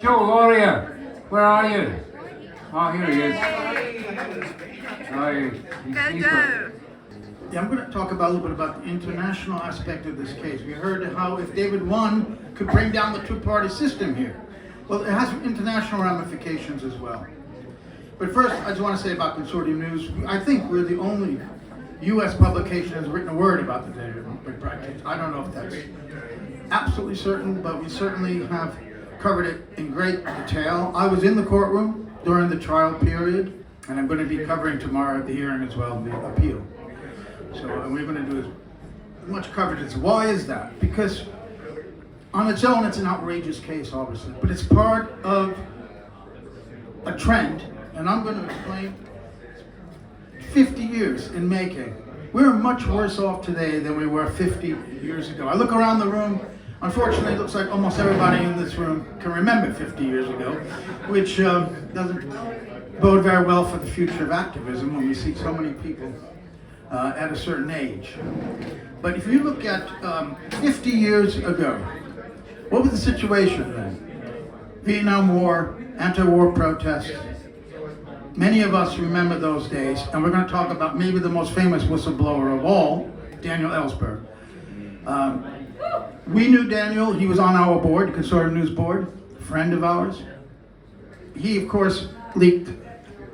Joe, Lauria, where are you? Oh, here he is. Go. Yeah, I'm going to talk about a little bit about the international aspect of this case. We heard how if David won, could bring down the two-party system here. Well, it has international ramifications as well. But first, I just want to say about Consortium News, I think we're the only U.S. publication that has written a word about the David McBride case. I don't know if that's absolutely certain, but we certainly have covered it in great detail. I was in the courtroom during the trial period, and I'm going to be covering tomorrow at the hearing as well, the appeal. So we're going to do as much coverage as. Why is that? Because on its own, it's an outrageous case, obviously, but it's part of a trend, and I'm going to explain 50 years in making. We're much worse off today than we were 50 years ago. I look around the room. Unfortunately, it looks like almost everybody in this room can remember 50 years ago, which doesn't bode very well for the future of activism when we see so many people at a certain age. But if you look at 50 years ago, what was the situation then? Vietnam War, anti-war protests. Many of us remember those days, and we're going to talk about maybe the most famous whistleblower of all, Daniel Ellsberg. We knew Daniel. He was on our board, the Consortium News board, a friend of ours. He, of course, leaked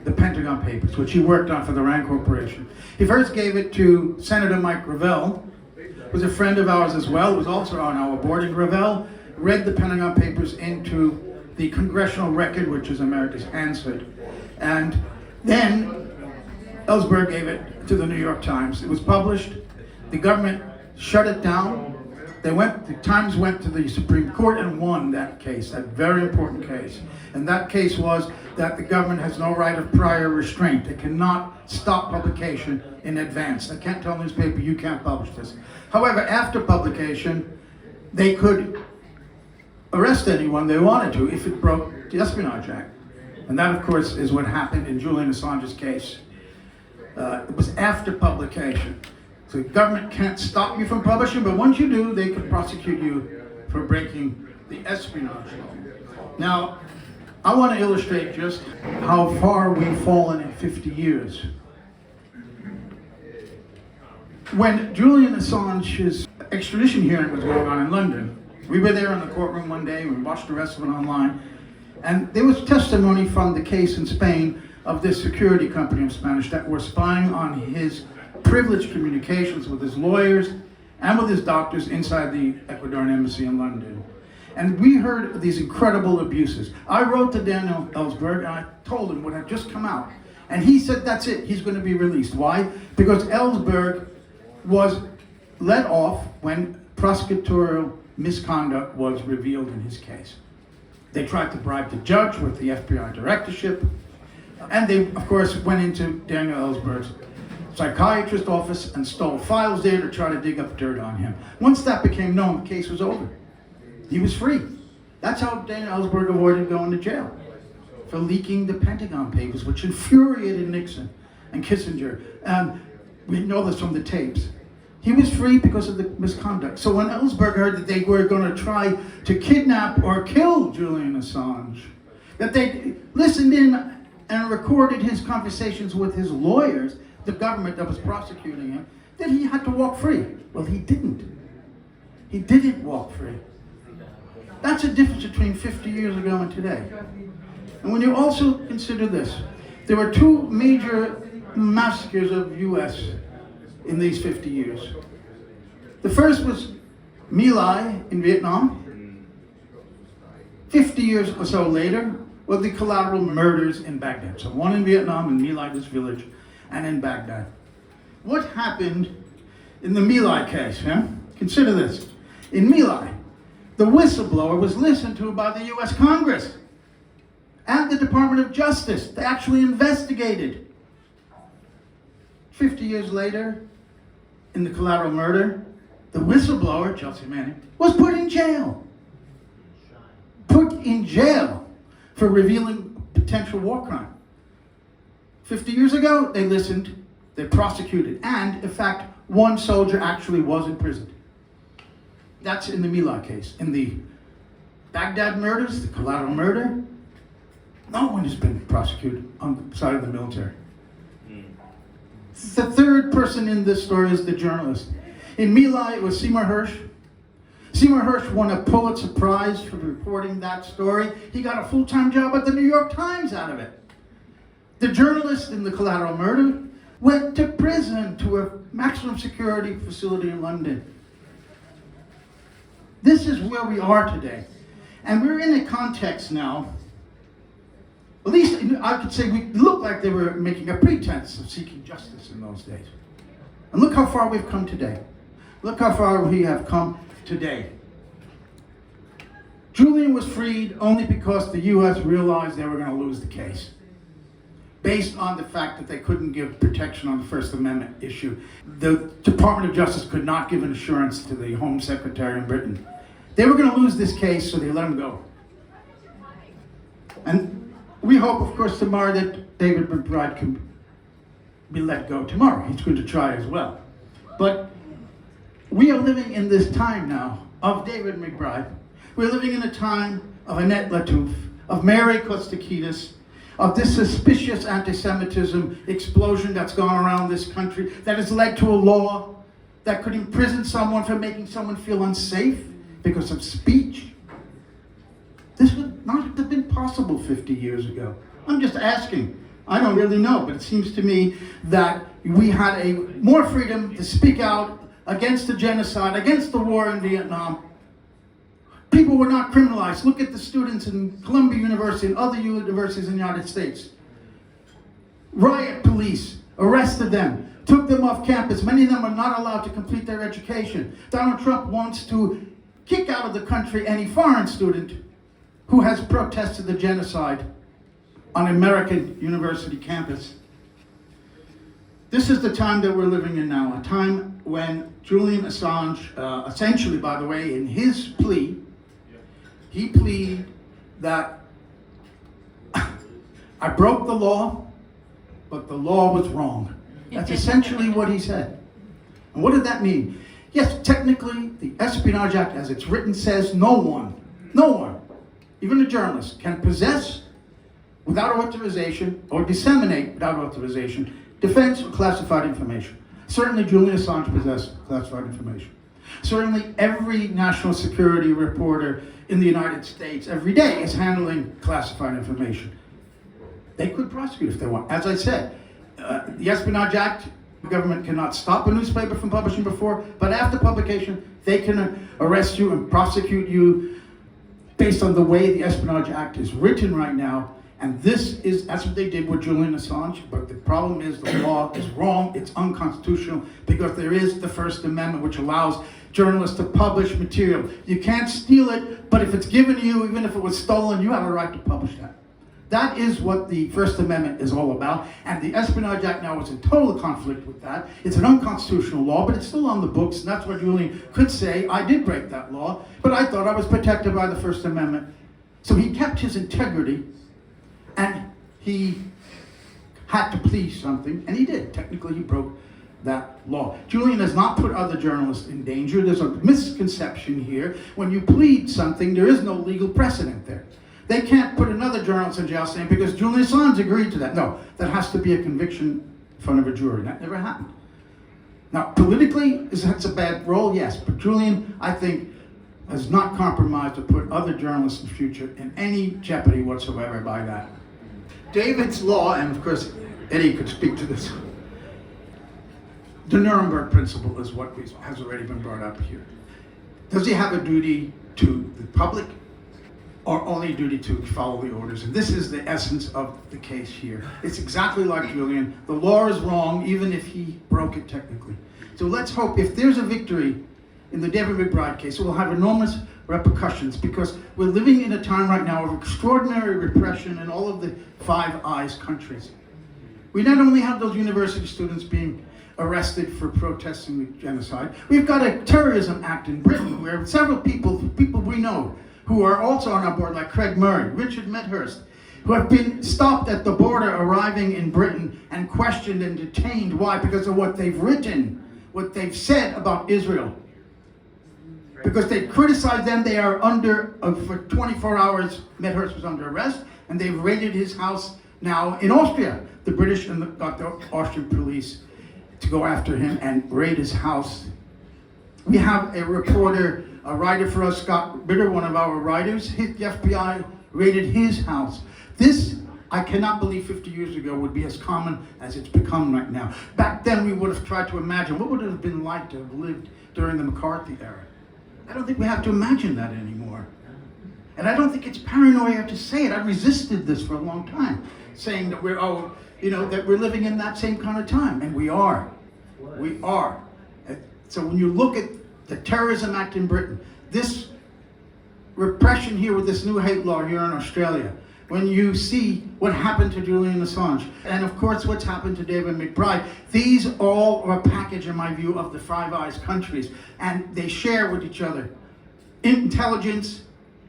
the Pentagon Papers, which he worked on for the Rand Corporation. He first gave it to Senator Mike Gravel, who was a friend of ours as well, who was also on our board, and Gravel read the Pentagon Papers into the Congressional Record, which is America's Hansard. And then Ellsberg gave it to the New York Times. It was published. The government shut it down. The Times went to the Supreme Court and won that case, that very important case. And that case was that the government has no right of prior restraint. It cannot stop publication in advance. They can't tell a newspaper, you can't publish this. However, after publication, they could arrest anyone they wanted to if it broke the Espionage Act. And that, of course, is what happened in Julian Assange's case. It was after publication. So the government can't stop you from publishing, but once you do, they can prosecute you for breaking the espionage law. Now, I want to illustrate just how far we've fallen in 50 years. When Julian Assange's extradition hearing was going on in London, we were there in the courtroom one day, we watched the rest of it online, and there was testimony from the case in Spain of this security company in Spanish that were spying on his privileged communications with his lawyers and with his doctors inside the Ecuadorian embassy in London. And we heard these incredible abuses. I wrote to Daniel Ellsberg and I told him what had just come out. And he said, that's it, he's going to be released. Why? Because Ellsberg was let off when prosecutorial misconduct was revealed in his case. They tried to bribe the judge with the FBI directorship. And they, of course, went into Daniel Ellsberg's psychiatrist office and stole files there to try to dig up dirt on him. Once that became known, the case was over. He was free. That's how Daniel Ellsberg avoided going to jail, for leaking the Pentagon Papers, which infuriated Nixon and Kissinger. And we know this from the tapes. He was free because of the misconduct. So when Ellsberg heard that they were going to try to kidnap or kill Julian Assange, that they listened in and recorded his conversations with his lawyers, the government that was prosecuting him, that he had to walk free. Well, he didn't. He didn't walk free. That's a difference between 50 years ago and today. And when you also consider this, there were two major massacres of U.S. in these 50 years. The first was My Lai in Vietnam. 50 years or so later were the collateral murders in Baghdad. So one in Vietnam, in My Lai, this village, and in Baghdad. What happened in the My Lai case? Consider this. In My Lai, the whistleblower was listened to by the US Congress and the Department of Justice. They actually investigated. 50 years later, in the collateral murder, the whistleblower, Chelsea Manning, was put in jail. Put in jail for revealing potential war crime. 50 years ago, they listened, they prosecuted, and in fact, one soldier actually was imprisoned. That's in the My Lai case. In the Baghdad murders, the collateral murder, no one has been prosecuted on the side of the military. The third person in this story is the journalist. In My Lai, it was Seymour Hersh. Seymour Hersh won a Pulitzer Prize for reporting that story. He got a full-time job at the New York Times out of it. The journalist in the collateral murder went to prison, to a maximum security facility in London. This is where we are today. And we're in a context now, at least I could say we look like they were making a pretense of seeking justice in those days. And look how far we've come today. Look how far we have come today. Julian was freed only because the U.S. realized they were going to lose the case, based on the fact that they couldn't give protection on the First Amendment issue. The Department of Justice could not give an assurance to the Home Secretary in Britain. They were going to lose this case, so they let him go. And we hope, of course, tomorrow that David McBride can be let go tomorrow. He's going to try as well. But we are living in this time now of David McBride. We're living in a time of Annette Latouf, of Mary Kostakidis, of this suspicious anti-Semitism explosion that's gone around this country, that has led to a law that could imprison someone for making someone feel unsafe because of speech. This would not have been possible 50 years ago. I'm just asking. I don't really know, but it seems to me that we had a more freedom to speak out against the genocide, against the war in Vietnam. People were not criminalized. Look at the students in Columbia University and other universities in the United States. Riot police arrested them, took them off campus. Many of them are not allowed to complete their education. Donald Trump wants to kick out of the country any foreign student who has protested the genocide on American university campus. This is the time that we're living in now, a time when Julian Assange, essentially, by the way, in his plea, he pleaded that I broke the law, but the law was wrong. That's essentially what he said. And what did that mean? Yes, technically, the Espionage Act, as it's written, says no one, even a journalist, can possess without authorization or disseminate without authorization defense or classified information. Certainly, Julian Assange possessed classified information. Certainly, every national security reporter in the United States every day is handling classified information. They could prosecute if they want. As I said, the Espionage Act, the government cannot stop a newspaper from publishing before, but after publication, they can arrest you and prosecute you based on the way the Espionage Act is written right now. And that's what they did with Julian Assange, but the problem is the law is wrong, it's unconstitutional, because there is the First Amendment, which allows journalists to publish material. You can't steal it, but if it's given to you, even if it was stolen, you have a right to publish that. That is what the First Amendment is all about, and the Espionage Act now is in total conflict with that. It's an unconstitutional law, but it's still on the books, and that's what Julian could say, I did break that law, but I thought I was protected by the First Amendment. So he kept his integrity, and he had to plead something, and he did. Technically, he broke that law. Julian has not put other journalists in danger. There's a misconception here. When you plead something, there is no legal precedent there. They can't put another journalist in jail saying, because Julian Assange agreed to that. No, that has to be a conviction in front of a jury. That never happened. Now, politically, that's a bad role? Yes, but Julian, I think, has not compromised to put other journalists in the future in any jeopardy whatsoever by that. David's law, and of course, Eddie could speak to this, the Nuremberg principle is what has already been brought up here. Does he have a duty to the public, or only a duty to follow the orders? And this is the essence of the case here. It's exactly like Julian. The law is wrong, even if he broke it technically. So let's hope, if there's a victory in the David McBride case, it will have enormous repercussions, because we're living in a time right now of extraordinary repression in all of the Five Eyes countries. We not only have those university students being arrested for protesting the genocide, we've got a terrorism act in Britain where several people we know, who are also on our board, like Craig Murray, Richard Medhurst, who have been stopped at the border arriving in Britain and questioned and detained. Why? Because of what they've written, what they've said about Israel. because they criticized them. They are under, for 24 hours, Medhurst was under arrest, and they've raided his house now in Austria. The British and got the Austrian police to go after him and raid his house. We have a reporter, a writer for us, Scott Ritter, one of our writers. The FBI raided his house. This, I cannot believe 50 years ago would be as common as it's become right now. Back then we would have tried to imagine what would it have been like to have lived during the McCarthy era. I don't think we have to imagine that anymore. And I don't think it's paranoia to say it. I resisted this for a long time, saying that we're, that we're living in that same kind of time. And we are. We are. So when you look at the Terrorism Act in Britain, this repression here with this new hate law here in Australia, when you see what happened to Julian Assange, and of course what's happened to David McBride, these all are a package, in my view, of the Five Eyes countries. And they share with each other intelligence,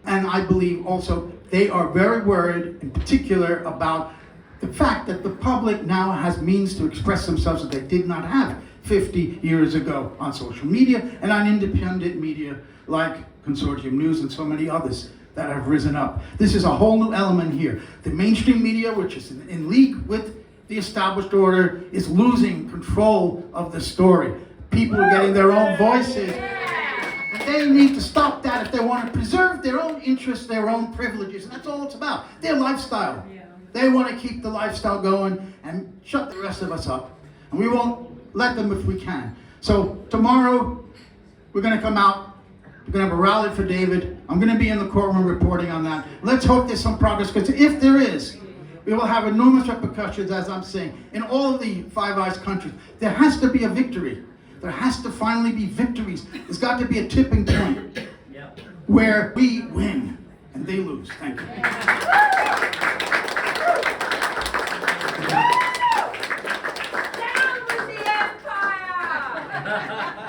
and I believe also they are very worried, in particular, about the fact that the public now has means to express themselves that they did not have 50 years ago on social media and on independent media like Consortium News and so many others that have risen up. This is a whole new element here. The mainstream media, which is in league with the established order, is losing control of the story. People are getting their own voices. And they need to stop that if they want to preserve their own interests, their own privileges. And that's all it's about. Their lifestyle. They want to keep the lifestyle going and shut the rest of us up. And we won't let them if we can. So tomorrow, we're going to come out. We're going to have a rally for David. I'm going to be in the courtroom reporting on that. Let's hope there's some progress, because if there is, we will have enormous repercussions, as I'm saying, in all of the Five Eyes countries. There has to be a victory. There has to finally be victories. There's got to be a tipping point where we win and they lose. Thank you. Down with the empire!